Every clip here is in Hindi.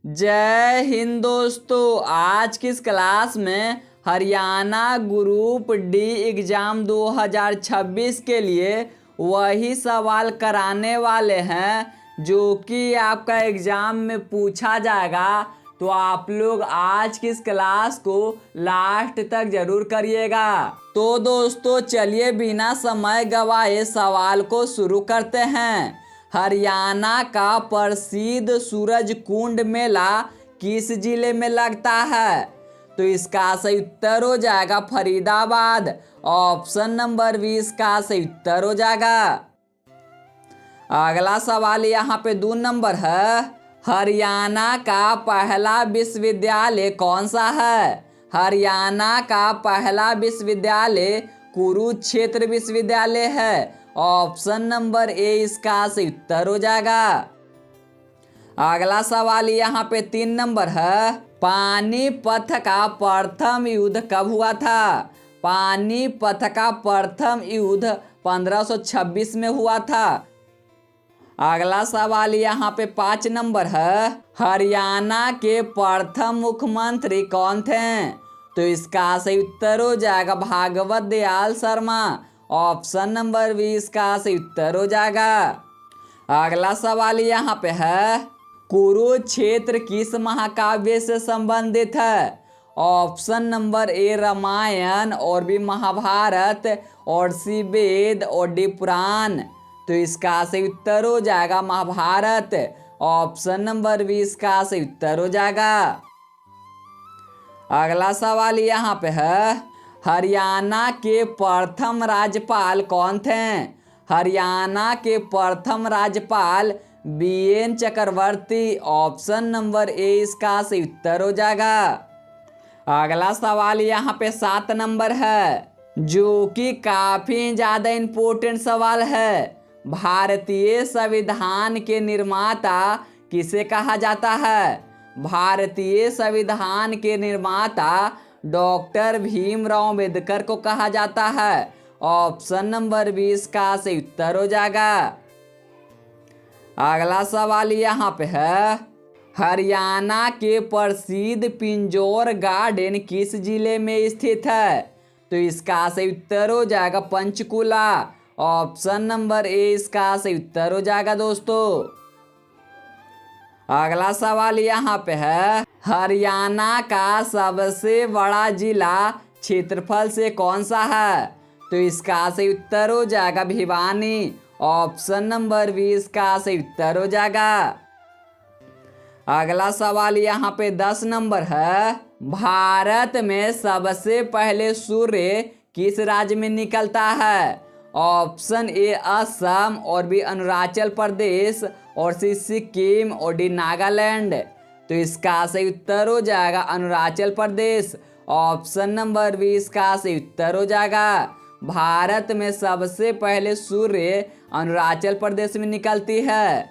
जय हिंद दोस्तों। आज की इस क्लास में हरियाणा ग्रुप डी एग्ज़ाम 2026 के लिए वही सवाल कराने वाले हैं जो कि आपका एग्ज़ाम में पूछा जाएगा। तो आप लोग आज की इस क्लास को लास्ट तक जरूर करिएगा। तो दोस्तों चलिए बिना समय गवाए सवाल को शुरू करते हैं। हरियाणा का प्रसिद्ध सूरज कुंड मेला किस जिले में लगता है? तो इसका सही उत्तर हो जाएगा फरीदाबाद। ऑप्शन नंबर 20 का सही उत्तर हो जाएगा। अगला सवाल यहाँ पे 2 नंबर है। हरियाणा का पहला विश्वविद्यालय कौन सा है? हरियाणा का पहला विश्वविद्यालय कुरुक्षेत्र विश्वविद्यालय है। ऑप्शन नंबर ए इसका सही उत्तर हो जाएगा। अगला सवाल यहाँ पे 3 नंबर है। पानीपत का प्रथम युद्ध कब हुआ था? पानीपत का प्रथम युद्ध 1526 में हुआ था। अगला सवाल यहाँ पे 5 नंबर है। हरियाणा के प्रथम मुख्यमंत्री कौन थे? तो इसका सही उत्तर हो जाएगा भागवत दयाल शर्मा। ऑप्शन नंबर 20 का सही उत्तर हो जाएगा। अगला सवाल यहाँ पे है। कुरुक्षेत्र किस महाकाव्य से संबंधित है? ऑप्शन नंबर ए रामायण और भी महाभारत और सी वेद और डी पुराण। तो इसका सही उत्तर हो जाएगा महाभारत। ऑप्शन नंबर 20 का सही उत्तर हो जाएगा। अगला सवाल यहाँ पे है। हरियाणा के प्रथम राज्यपाल कौन थे? हरियाणा के प्रथम राज्यपाल BN Chakravarti. Option number A इसका सही उत्तर हो जाएगा। अगला सवाल यहाँ पे 7 नंबर है जो कि काफी ज्यादा इम्पोर्टेंट सवाल है। भारतीय संविधान के निर्माता किसे कहा जाता है? भारतीय संविधान के निर्माता डॉक्टर भीमराव अंबेडकर को कहा जाता है। ऑप्शन नंबर 20 का सही उत्तर हो जाएगा। अगला सवाल यहाँ पे है। हरियाणा के प्रसिद्ध पिंजौर गार्डन किस जिले में स्थित है? तो इसका सही उत्तर हो जाएगा पंचकुला। ऑप्शन नंबर ए इसका सही उत्तर हो जाएगा दोस्तों। अगला सवाल यहाँ पे है। हरियाणा का सबसे बड़ा जिला क्षेत्रफल से कौन सा है? तो इसका सही उत्तर हो जाएगा भिवानी। ऑप्शन नंबर 20 का सही उत्तर हो जाएगा। अगला सवाल यहाँ पे 10 नंबर है। भारत में सबसे पहले सूर्य किस राज्य में निकलता है? ऑप्शन ए असम और बी अरुणाचल प्रदेश और सी सिक्किम और डी नागालैंड। तो इसका सही उत्तर हो जाएगा अरुणाचल प्रदेश। ऑप्शन नंबर 20 का सही उत्तर हो जाएगा। भारत में सबसे पहले सूर्य अरुणाचल प्रदेश में निकलती है।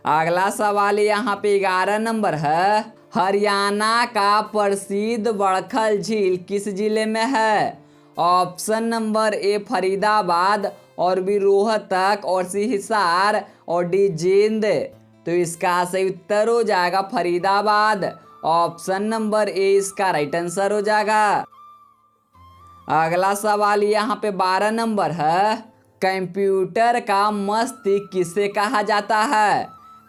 अगला सवाल यहाँ पे 11 नंबर है। हरियाणा का प्रसिद्ध बड़खल झील किस जिले में है? ऑप्शन नंबर ए फरीदाबाद और बी रोहतक और सी हिसार और डी जींद। तो इसका सही उत्तर हो जाएगा फरीदाबाद। ऑप्शन नंबर ए इसका राइट आंसर हो जाएगा। अगला सवाल यहाँ पे 12 नंबर है। कंप्यूटर का मस्तिष्क किसे कहा जाता है?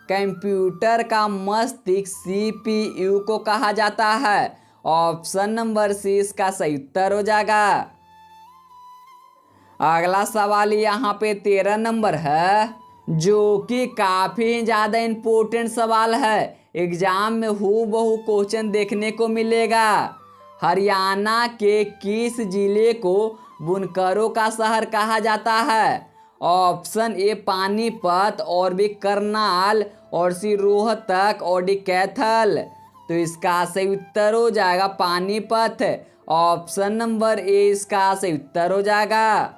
कंप्यूटर का मस्तिष्क सीपीयू को कहा जाता है। ऑप्शन नंबर सी इसका सही उत्तर हो जाएगा। अगला सवाल यहाँ पे 13 नंबर है जो कि काफी ज्यादा इम्पोर्टेंट सवाल है। एग्जाम में हूबहू क्वेश्चन देखने को मिलेगा। हरियाणा के किस जिले को बुनकरों का शहर कहा जाता है? ऑप्शन ए पानीपत और बी करनाल और सी रोहतक और डी कैथल। तो इसका सही उत्तर हो जाएगा पानीपत। ऑप्शन नंबर ए इसका सही उत्तर हो जाएगा।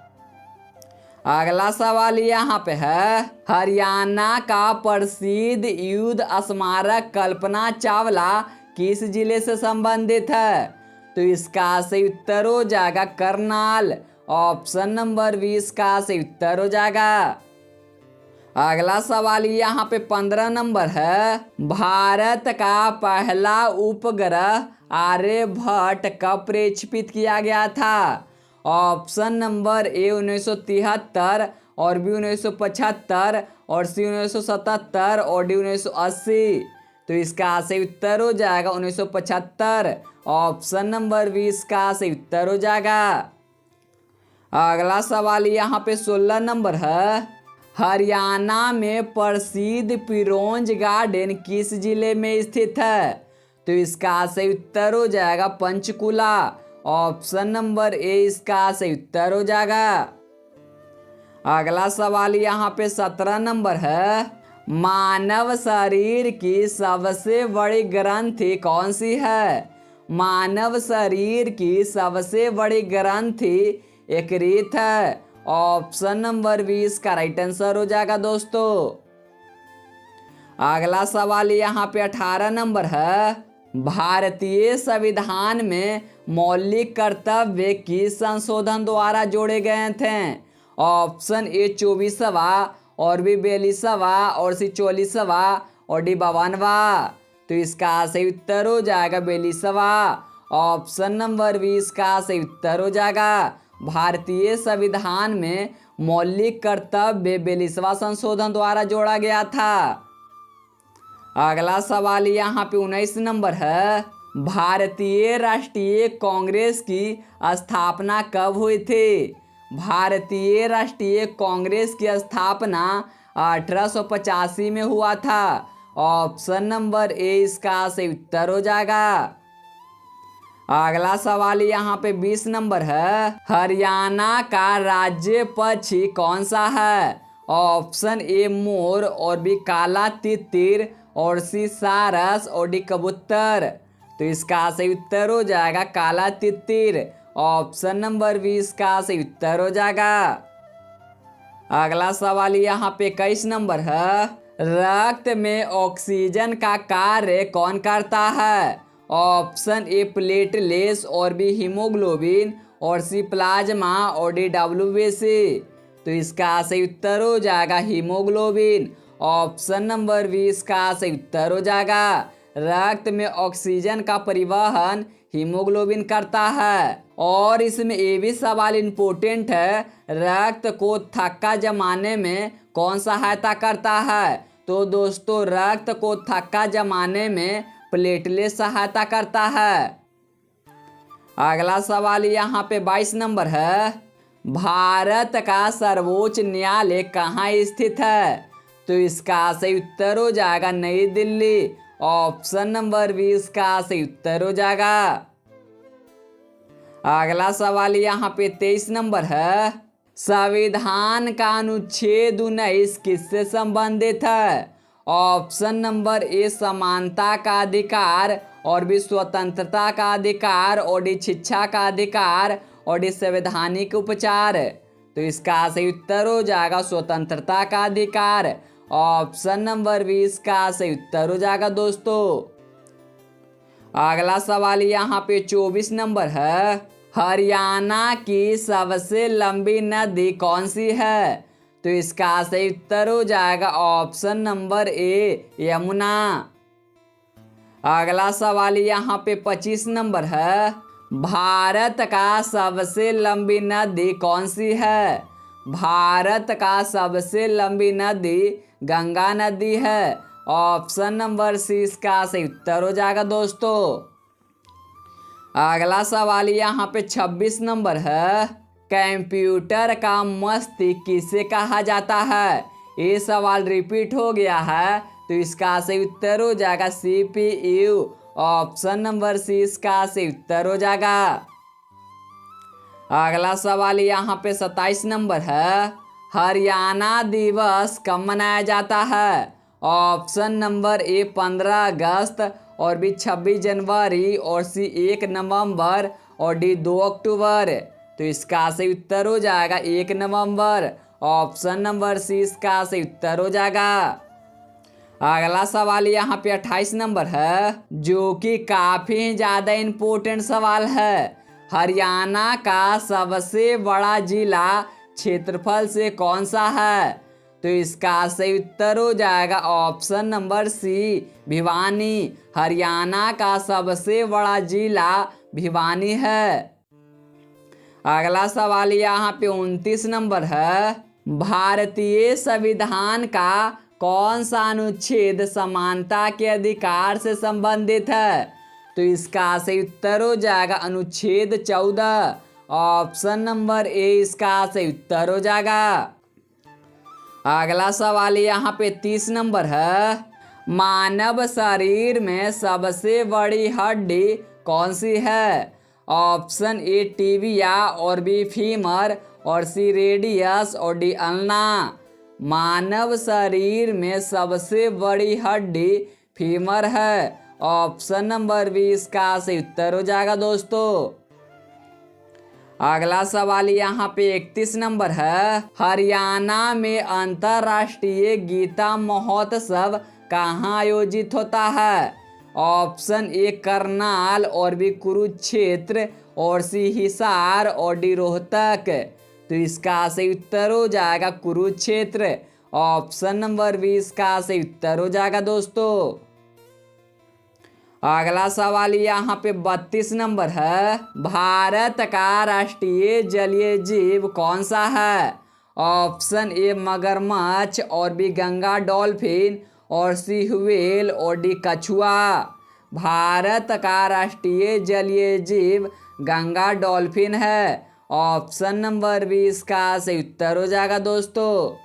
अगला सवाल यहाँ पे है। हरियाणा का प्रसिद्ध युद्ध स्मारक कल्पना चावला किस जिले से संबंधित है? तो इसका सही उत्तर हो जाएगा करनाल। ऑप्शन नंबर 20 का सही उत्तर हो जाएगा। अगला सवाल यहाँ पे 15 नंबर है। भारत का पहला उपग्रह आर्यभट्ट कब प्रक्षेपित किया गया था? ऑप्शन नंबर ए 1973 और बी 1975 और सी 1977 और डी 1980। तो इसका सही उत्तर हो जाएगा 1975। ऑप्शन नंबर बी इसका सही उत्तर हो जाएगा। अगला सवाल यहाँ पे 16 नंबर है। हरियाणा में प्रसिद्ध पिरोंज गार्डन किस जिले में स्थित है? तो इसका सही उत्तर हो जाएगा पंचकुला। ऑप्शन नंबर ए इसका सही उत्तर हो जाएगा। अगला सवाल यहाँ पे 17 नंबर है। मानव शरीर की सबसे बड़ी ग्रंथि कौन सी है? मानव शरीर की सबसे बड़ी ग्रंथि यकृत है। ऑप्शन नंबर 20 का राइट आंसर हो जाएगा दोस्तों। अगला सवाल यहाँ पे 18 नंबर है। भारतीय संविधान में मौलिक कर्तव्य किस संशोधन द्वारा जोड़े गए थे? ऑप्शन ए 24वां और बी 42वां और सी 44वां और डी 52वां। तो इसका सही उत्तर हो जाएगा 42वां। ऑप्शन नंबर 20 का सही उत्तर हो जाएगा। भारतीय संविधान में मौलिक कर्तव्य 42वां संशोधन द्वारा जोड़ा गया था। अगला सवाल यहाँ पे 19 नंबर है। भारतीय राष्ट्रीय कांग्रेस की स्थापना कब हुई थी? भारतीय राष्ट्रीय कांग्रेस की स्थापना 1885 में हुआ था। ऑप्शन नंबर ए इसका सही उत्तर हो जाएगा। अगला सवाल यहाँ पे 20 नंबर है। हरियाणा का राज्य पक्षी कौन सा है? ऑप्शन ए मोर और बी काला तितिर और सी सारस और डी कबूतर। तो इसका सही उत्तर हो जाएगा काला तितिर। ऑप्शन नंबर 20 का सही उत्तर हो जाएगा। अगला सवाल यहाँ पे 21 नंबर है। रक्त में ऑक्सीजन का कार्य कौन करता है? ऑप्शन ए प्लेटलेट्स और बी हीमोग्लोबिन और सी प्लाज्मा और डी WBC। तो इसका सही उत्तर हो जाएगा हीमोग्लोबिन। ऑप्शन नंबर 20 का सही उत्तर हो जाएगा। रक्त में ऑक्सीजन का परिवहन हीमोग्लोबिन करता है। और इसमें ये भी सवाल इम्पोर्टेंट है, रक्त को थक्का जमाने में कौन सहायता करता है? तो दोस्तों रक्त को थक्का जमाने में प्लेटलेट सहायता करता है। अगला सवाल यहाँ पे 22 नंबर है। भारत का सर्वोच्च न्यायालय कहाँ स्थित है? तो इसका सही उत्तर हो जाएगा नई दिल्ली। ऑप्शन नंबर 20 का सही उत्तर हो जाएगा। अगला सवाल यहाँ पे 23 नंबर है। संविधान का अनुच्छेद 19 किससे संबंधित है? ऑप्शन नंबर ए समानता का अधिकार और बी स्वतंत्रता का अधिकार और डी शिक्षा का अधिकार और डी संवैधानिक उपचार। तो इसका सही उत्तर हो जाएगा स्वतंत्रता का अधिकार। ऑप्शन नंबर 20 का सही उत्तर हो जाएगा दोस्तों। अगला सवाल यहाँ पे 24 नंबर है। हरियाणा की सबसे लंबी नदी कौन सी है? तो इसका सही उत्तर हो जाएगा ऑप्शन नंबर ए यमुना। अगला सवाल यहाँ पे 25 नंबर है। भारत का सबसे लंबी नदी कौन सी है? भारत का सबसे लंबी नदी गंगा नदी है। ऑप्शन नंबर सी इसका सही उत्तर हो जाएगा दोस्तों। अगला सवाल यहाँ पे 26 नंबर है। कंप्यूटर का मस्तिष्क किसे कहा जाता है? ये सवाल रिपीट हो गया है, तो इसका सही उत्तर हो जाएगा CPU। ऑप्शन नंबर सी इसका सही उत्तर हो जाएगा। अगला सवाल यहाँ पे 27 नंबर है। हरियाणा दिवस कब मनाया जाता है? ऑप्शन नंबर ए 15 अगस्त और बी 26 जनवरी और सी 1 नवंबर और डी 2 अक्टूबर। तो इसका सही उत्तर हो जाएगा 1 नवंबर। ऑप्शन नंबर सी इसका सही उत्तर हो जाएगा। अगला सवाल यहाँ पे 28 नंबर है, जो कि काफी ज्यादा इम्पोर्टेंट सवाल है। हरियाणा का सबसे बड़ा जिला क्षेत्रफल से कौन सा है? तो इसका सही उत्तर हो जाएगा option number C, Bhiwani. Haryana का सबसे बड़ा जिला भिवानी है। अगला सवाल यहाँ पे 29 नंबर है, भारतीय संविधान का कौन सा अनुच्छेद समानता के अधिकार से संबंधित है? तो इसका सही उत्तर हो जाएगा अनुच्छेद 14, ऑप्शन नंबर ए इसका सही उत्तर हो जाएगा। अगला सवाल यहाँ पे 30 नंबर है, मानव शरीर में सबसे बड़ी हड्डी कौन सी है? ऑप्शन ए टिबिया और बी फीमर और सी रेडियस और डी अल्ना। मानव शरीर में सबसे बड़ी हड्डी फीमर है, ऑप्शन नंबर बी इसका सही उत्तर हो जाएगा दोस्तों। अगला सवाल यहाँ पे 31 नंबर है, हरियाणा में अंतर्राष्ट्रीय गीता महोत्सव कहाँ आयोजित होता है? ऑप्शन ए करनाल और बी कुरुक्षेत्र और सी हिसार और डी रोहतक। तो इसका सही उत्तर हो जाएगा कुरुक्षेत्र, ऑप्शन नंबर बी इसका सही उत्तर हो जाएगा दोस्तों। अगला सवाल यहाँ पे 32 नंबर है, भारत का राष्ट्रीय जलीय जीव कौन सा है? ऑप्शन ए मगरमच्छ और बी गंगा डॉल्फिन और सी व्हेल और डी कछुआ। भारत का राष्ट्रीय जलीय जीव गंगा डॉल्फिन है, ऑप्शन नंबर बी इसका सही उत्तर हो जाएगा दोस्तों।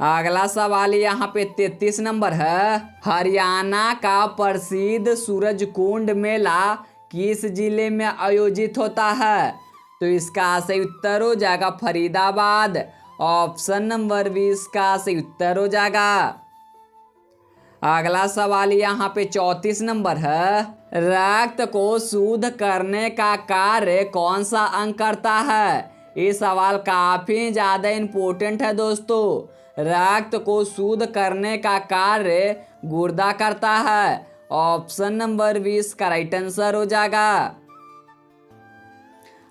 अगला सवाल यहाँ पे 33 नंबर है, हरियाणा का प्रसिद्ध सूरजकुंड मेला किस जिले में आयोजित होता है? तो इसका सही उत्तर हो जाएगा फरीदाबाद, ऑप्शन नंबर 20 का सही उत्तर हो जाएगा। अगला सवाल यहाँ पे 34 नंबर है, रक्त को शुद्ध करने का कार्य कौन सा अंग करता है? ये सवाल काफी ज्यादा इम्पोर्टेंट है दोस्तों। रक्त को शुद्ध करने का कार्य गुर्दा करता है, ऑप्शन नंबर 20 का राइट आंसर हो जाएगा।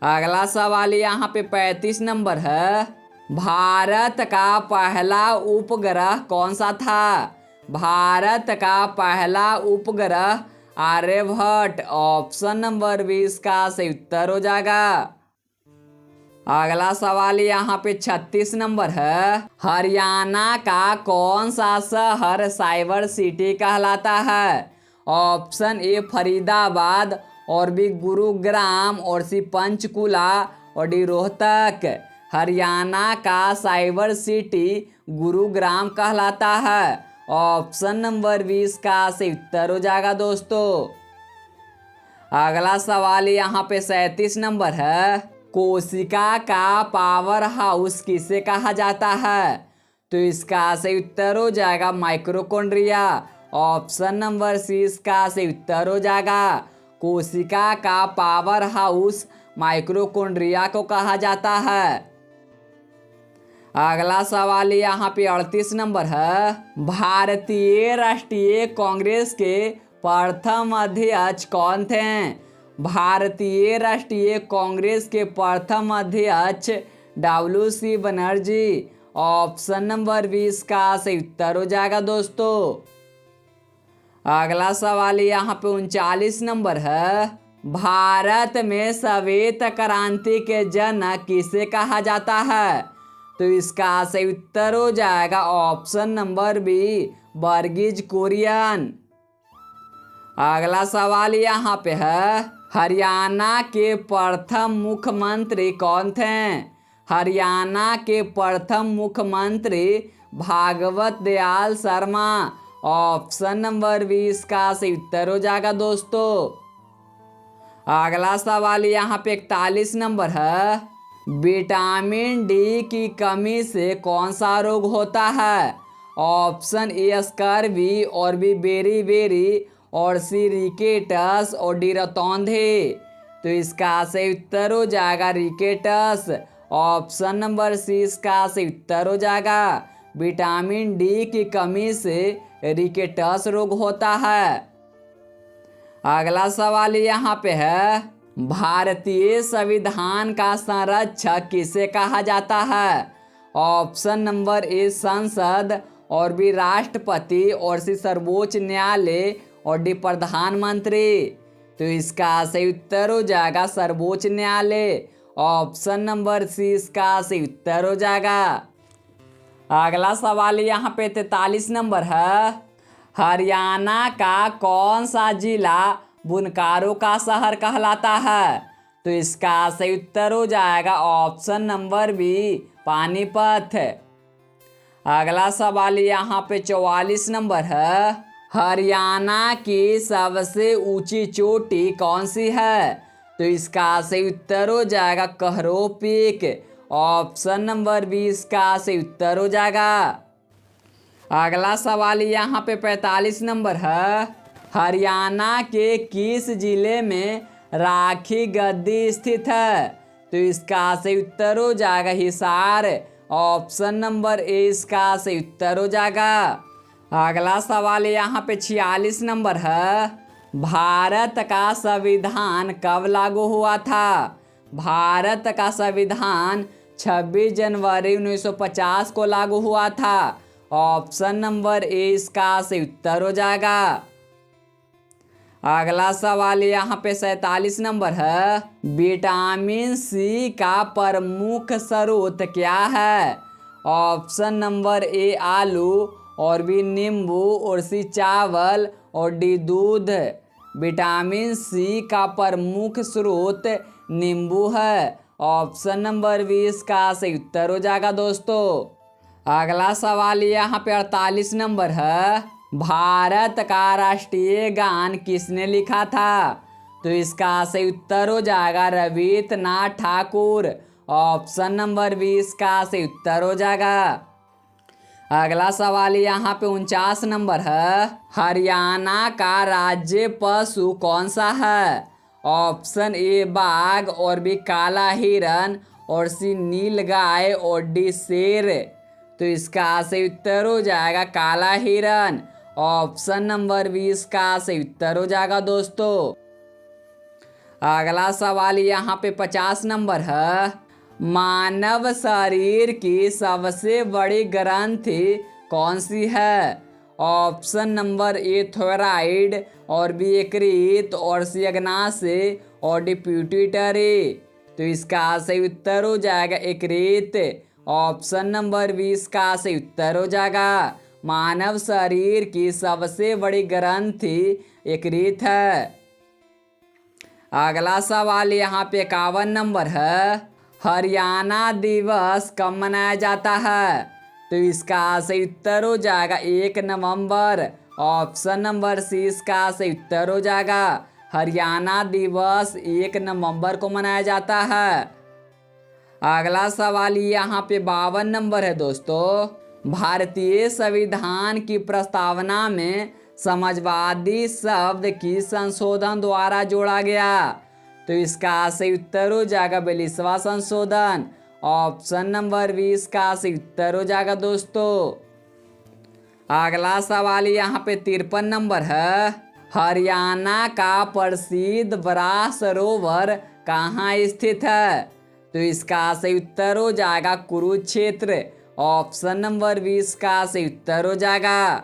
अगला सवाल यहाँ पे 35 नंबर है, भारत का पहला उपग्रह कौन सा था? भारत का पहला उपग्रह आर्यभट्ट, ऑप्शन नंबर 20 का सही उत्तर हो जाएगा। अगला सवाल यहाँ पे 36 नंबर है, हरियाणा का कौन सा शहर साइबर सिटी कहलाता है? ऑप्शन ए फरीदाबाद और बी गुरुग्राम और सी पंचकुला और डी रोहतक। हरियाणा का साइबर सिटी गुरुग्राम कहलाता है, ऑप्शन नंबर 20 का सही उत्तर हो जाएगा दोस्तों। अगला सवाल यहाँ पे 37 नंबर है, कोशिका का पावर हाउस किसे कहा जाता है? तो इसका सही उत्तर हो जाएगा माइक्रोकॉन्ड्रिया, ऑप्शन नंबर सी इसका सही उत्तर हो जाएगा। कोशिका का पावर हाउस माइक्रोकॉन्ड्रिया को कहा जाता है। अगला सवाल यहाँ पे 38 नंबर है, भारतीय राष्ट्रीय कांग्रेस के प्रथम अध्यक्ष कौन थे? भारतीय राष्ट्रीय कांग्रेस के प्रथम अध्यक्ष WC बनर्जी, ऑप्शन नंबर 20 का सही उत्तर हो जाएगा दोस्तों। अगला सवाल यहाँ पे 39 नंबर है, भारत में श्वेत क्रांति के जनक किसे कहा जाता है? तो इसका सही उत्तर हो जाएगा option number B Varghese Kurien. अगला सवाल यहाँ पे है, हरियाणा के प्रथम मुख्यमंत्री कौन थे? हरियाणा के प्रथम मुख्यमंत्री भागवत दयाल शर्मा, ऑप्शन नंबर 20 का सही उत्तर हो जाएगा दोस्तों। अगला सवाल यहाँ पे 41 नंबर है, विटामिन डी की कमी से कौन सा रोग होता है? ऑप्शन ए स्कर्वी और बी बेरी और सी रिकेटस और डी रतौंधे। तो इसका सही उत्तर हो जाएगा रिकेटस, ऑप्शन नंबर सी इसका सही उत्तर हो जाएगा। विटामिन डी की कमी से रिकेटस रोग होता है। अगला सवाल यहाँ पे है, भारतीय संविधान का संरक्षक किसे कहा जाता है? ऑप्शन नंबर ए संसद, और बी राष्ट्रपति, और सी सर्वोच्च न्यायालय, और डी प्रधानमंत्री। तो इसका सही उत्तर हो जाएगा सर्वोच्च न्यायालय। ऑप्शन नंबर सी इसका सही उत्तर हो जाएगा। अगला सवाल यहाँ पे 43 नंबर है। हरियाणा का कौन सा जिला बुनकारों का शहर कहलाता है? तो इसका सही उत्तर हो जाएगा ऑप्शन नंबर बी पानीपत। अगला सवाल यहाँ पे 44 नंबर है। हरियाणा की सबसे ऊंची चोटी कौन सी है? तो इसका सही उत्तर हो जाएगा कहरो पीक। ऑप्शन नंबर बी इसका सही उत्तर हो जाएगा। अगला सवाल यहाँ पे 45 नंबर है। हरियाणा के किस जिले में राखी गद्दी स्थित है? तो इसका सही उत्तर हो जाएगा हिसार। ऑप्शन नंबर ए इसका सही उत्तर हो जाएगा। अगला सवाल यहाँ पे 46 नंबर है। भारत का संविधान कब लागू हुआ था? भारत का संविधान 26 जनवरी 1950 को लागू हुआ था। ऑप्शन नंबर ए इसका सही उत्तर हो जाएगा। अगला सवाल यहाँ पे 47 नंबर है। विटामिन सी का प्रमुख स्रोत क्या है? ऑप्शन नंबर ए आलू, और बी नींबू, और सी चावल, और डी दूध। विटामिन सी का प्रमुख स्रोत नींबू है। ऑप्शन नंबर बी इसका सही उत्तर हो जाएगा दोस्तों। अगला सवाल यहाँ पे 48 नंबर है। भारत का राष्ट्रीय गान किसने लिखा था? तो इसका सही उत्तर हो जाएगा Rabindranath Thakur. Option number B इसका सही उत्तर हो जाएगा। अगला सवाल यहाँ पे 49 नंबर है। हरियाणा का राज्य पशु कौन सा है? ऑप्शन ए बाघ, और बी काला हिरन, और सी नीलगाय, और डी शेर। तो इसका सही उत्तर हो जाएगा काला हिरन। ऑप्शन नंबर बी इसका सही उत्तर हो जाएगा दोस्तों। अगला सवाल यहाँ पे 50 नंबर है। मानव शरीर की सबसे बड़ी ग्रंथि कौन सी है? ऑप्शन नंबर ए थायराइड, और बी यकृत, और सी अग्नाशय, और डी पिट्यूटरी। तो इसका सही उत्तर हो जाएगा यकृत। ऑप्शन नंबर बी इसका सही उत्तर हो जाएगा। मानव शरीर की सबसे बड़ी ग्रंथि यकृत है। अगला सवाल यहाँ पे 51 नंबर है। हरियाणा दिवस कब मनाया जाता है? तो इसका सही उत्तर हो जाएगा 1 नवंबर। ऑप्शन नंबर सी इसका सही उत्तर हो जाएगा। हरियाणा दिवस 1 नवंबर को मनाया जाता है। अगला सवाल यहाँ पे 52 नंबर है दोस्तों। भारतीय संविधान की प्रस्तावना में समाजवादी शब्द की संशोधन द्वारा जोड़ा गया। तो इसका सही उत्तर हो जाएगा 42वां संशोधन। ऑप्शन नंबर बी इसका सही उत्तर हो जाएगा दोस्तों। अगला सवाल यहाँ पे 53 नंबर है। हरियाणा का प्रसिद्ध बराह सरोवर कहाँ स्थित है? तो इसका सही उत्तर हो जाएगा कुरुक्षेत्र। ऑप्शन नंबर 20 का सही उत्तर हो जाएगा।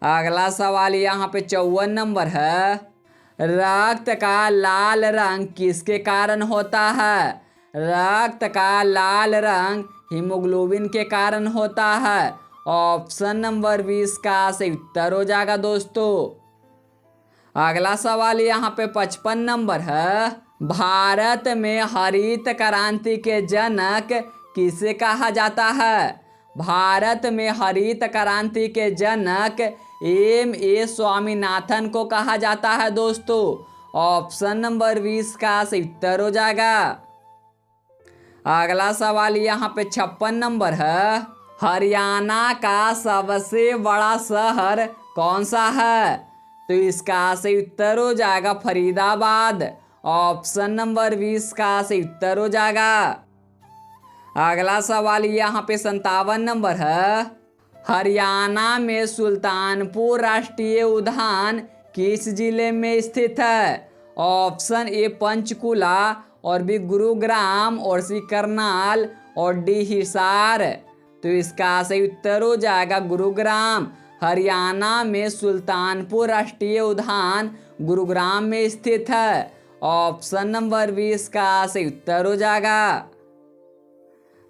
अगला सवाल यहाँ पे 54 नंबर है। रक्त का लाल रंग किसके कारण होता है? रक्त का लाल रंग हीमोग्लोबिन के कारण होता है। ऑप्शन नंबर 20 का सही उत्तर हो जाएगा दोस्तों। अगला सवाल यहाँ पे 55 नंबर है। भारत में हरित क्रांति के जनक किसे कहा जाता है? भारत में हरित क्रांति के जनक M.A. स्वामीनाथन को कहा जाता है दोस्तों। ऑप्शन नंबर 20 का सही उत्तर हो जाएगा। अगला सवाल यहाँ पे 56 नंबर है। हरियाणा का सबसे बड़ा शहर कौन सा है? तो इसका सही उत्तर हो जाएगा फरीदाबाद। ऑप्शन नंबर 20 का सही उत्तर हो जाएगा। अगला सवाल यहाँ पे 57 नंबर है। हरियाणा में सुल्तानपुर राष्ट्रीय उद्यान किस जिले में स्थित है? ऑप्शन ए पंचकुला, और बी गुरुग्राम, और सी करनाल, और डी हिसार। तो इसका सही उत्तर हो जाएगा गुरुग्राम। हरियाणा में सुल्तानपुर राष्ट्रीय उद्यान गुरुग्राम में स्थित है। ऑप्शन नंबर 20 का सही उत्तर हो जाएगा।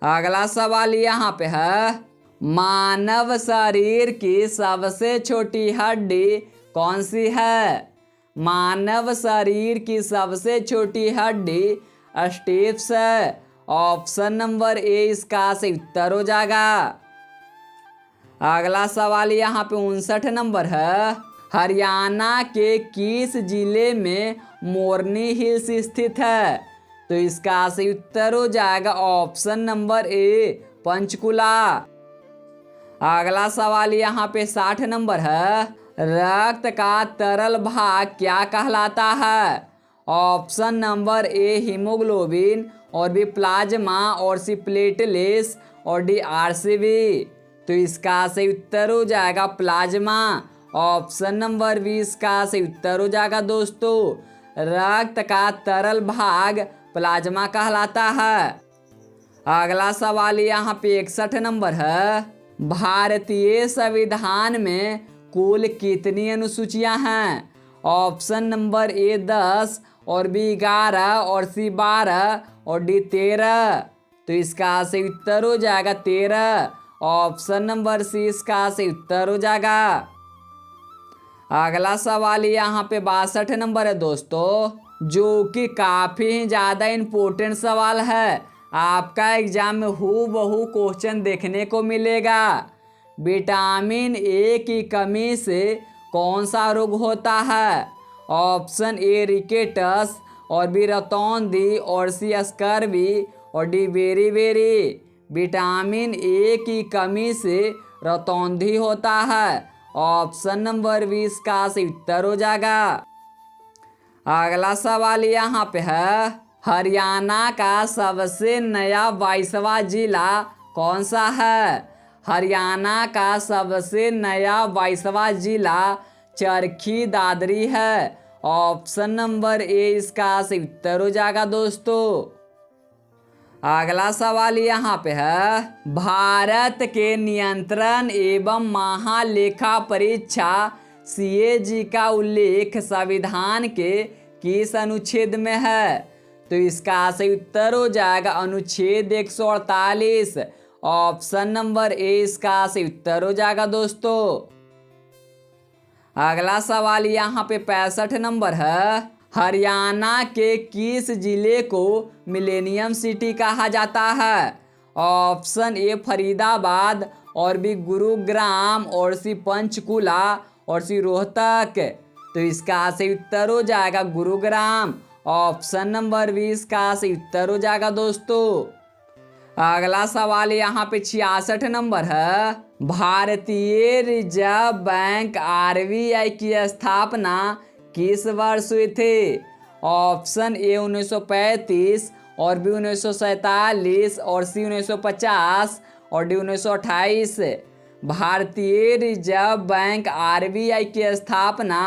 अगला सवाल यहाँ पे है, मानव शरीर की सबसे छोटी हड्डी कौन सी है? मानव शरीर की सबसे छोटी हड्डी स्टेप्स है। ऑप्शन नंबर ए इसका सही उत्तर हो जाएगा। अगला सवाल यहाँ पे 59 नंबर है, हरियाणा के किस जिले में मोरनी हिल्स स्थित है? तो इसका सही उत्तर हो जाएगा ऑप्शन नंबर ए पंचकुला। अगला सवाल यहाँ पे 60 नंबर है, रक्त का तरल भाग क्या कहलाता है? ऑप्शन नंबर ए हीमोग्लोबिन, और बी प्लाज्मा, और सी प्लेटलेट्स, और डी आरसीबी। तो इसका सही उत्तर हो जाएगा प्लाज्मा। ऑप्शन नंबर 20 का सही उत्तर हो जाएगा दोस्तों। रक्त का तरल भाग प्लाज्मा कहलाता है। अगला सवाल यहाँ पे 61 नंबर है, भारतीय संविधान में कुल कितनी अनुसूचियां हैं? ऑप्शन नंबर ए 10, और बी 11, और सी 12, और डी 13। तो इसका सही उत्तर हो जाएगा 13। ऑप्शन नंबर सी इसका सही उत्तर हो जाएगा। अगला सवाल यहाँ पे 62 नंबर है दोस्तों, जो कि काफी ज्यादा इम्पोर्टेंट सवाल है। आपका एग्जाम में हूबहू क्वेश्चन देखने को मिलेगा। विटामिन ए की कमी से कौन सा रोग होता है? ऑप्शन ए रिकेटस, और बी रतौंधी, और सी स्कर्वी, और डी बेरी। विटामिन ए की कमी से रतौंधी होता है। ऑप्शन नंबर 20 का सही उत्तर हो जाएगा। अगला सवाल यहाँ पे है, हरियाणा का सबसे नया 22वां जिला कौन सा है? हरियाणा का सबसे नया 22वां जिला चरखी दादरी है। ऑप्शन नंबर ए इसका सही उत्तर हो जाएगा दोस्तों। अगला सवाल यहाँ पे है, भारत के नियंत्रण एवं महालेखा परीक्षा CAG का उल्लेख संविधान के किस अनुच्छेद में है? तो इसका सही उत्तर हो जाएगा अनुच्छेद 148। ऑप्शन नंबर ए इसका सही उत्तर हो जाएगा दोस्तों। अगला सवाल यहाँ पे 65 नंबर है, हरियाणा के किस जिले को मिलेनियम सिटी कहा जाता है? ऑप्शन ए फरीदाबाद, और बी गुरुग्राम, और सी पंचकुला, और सी रोहतक। तो इसका सही उत्तर हो जाएगा गुरुग्राम। ऑप्शन नंबर 20 का सही उत्तर हो जाएगा दोस्तों। अगला सवाल यहाँ पे 66 नंबर है, भारतीय रिजर्व बैंक RBI की स्थापना किस वर्ष हुई थी? ऑप्शन ए 1935, और बी 1947, और सी 1950, और डी 1928। भारतीय रिजर्व बैंक RBI की स्थापना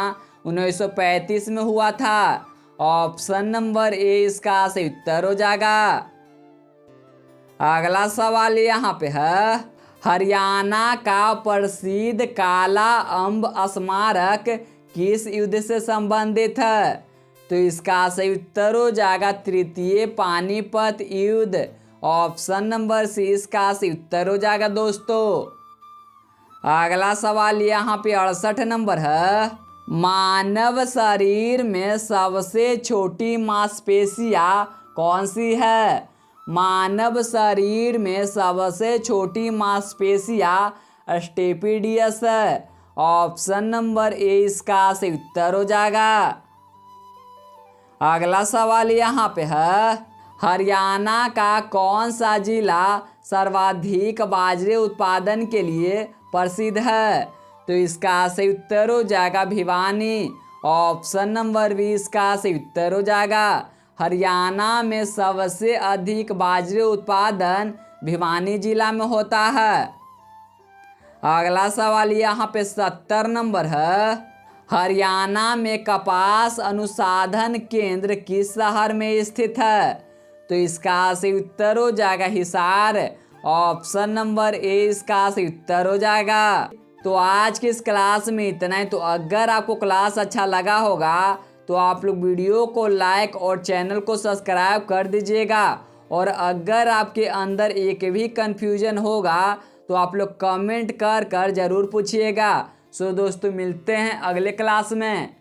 1935 में हुआ था। ऑप्शन नंबर ए इसका सही उत्तर हो जाएगा। अगला सवाल यहाँ पे है, हरियाणा का प्रसिद्ध काला अम्ब स्मारक किस युद्ध से संबंधित है? तो इसका सही उत्तर हो जाएगा तृतीय पानीपत युद्ध। ऑप्शन नंबर सी इसका सही उत्तर हो जाएगा दोस्तों। अगला सवाल यहाँ पे 68 नंबर है, मानव शरीर में सबसे छोटी मांसपेशियां कौन सी है? मानव शरीर में सबसे छोटी मांसपेशियां स्टेपिडियस है। ऑप्शन नंबर ए इसका सही उत्तर हो जाएगा। अगला सवाल यहाँ पे है, हरियाणा का कौन सा जिला सर्वाधिक बाजरे उत्पादन के लिए प्रसिद्ध है? तो इसका सही उत्तर हो जाएगा भिवानी। ऑप्शन नंबर 20 का सही उत्तर हो जाएगा। हरियाणा में सबसे अधिक बाजरे उत्पादन भिवानी जिला में होता है। अगला सवाल यहाँ पे 70 नंबर है, हरियाणा में कपास अनुसंधान केंद्र किस शहर में स्थित है? तो इसका सही उत्तर हो जाएगा हिसार। ऑप्शन नंबर ए इसका सही उत्तर हो जाएगा। तो आज की इस क्लास में इतना ही। तो अगर आपको क्लास अच्छा लगा होगा तो आप लोग वीडियो को लाइक और चैनल को सब्सक्राइब कर दीजिएगा। और अगर आपके अंदर एक भी कंफ्यूजन होगा तो आप लोग कमेंट कर जरूर पूछिएगा। सो दोस्तों मिलते हैं अगले क्लास में।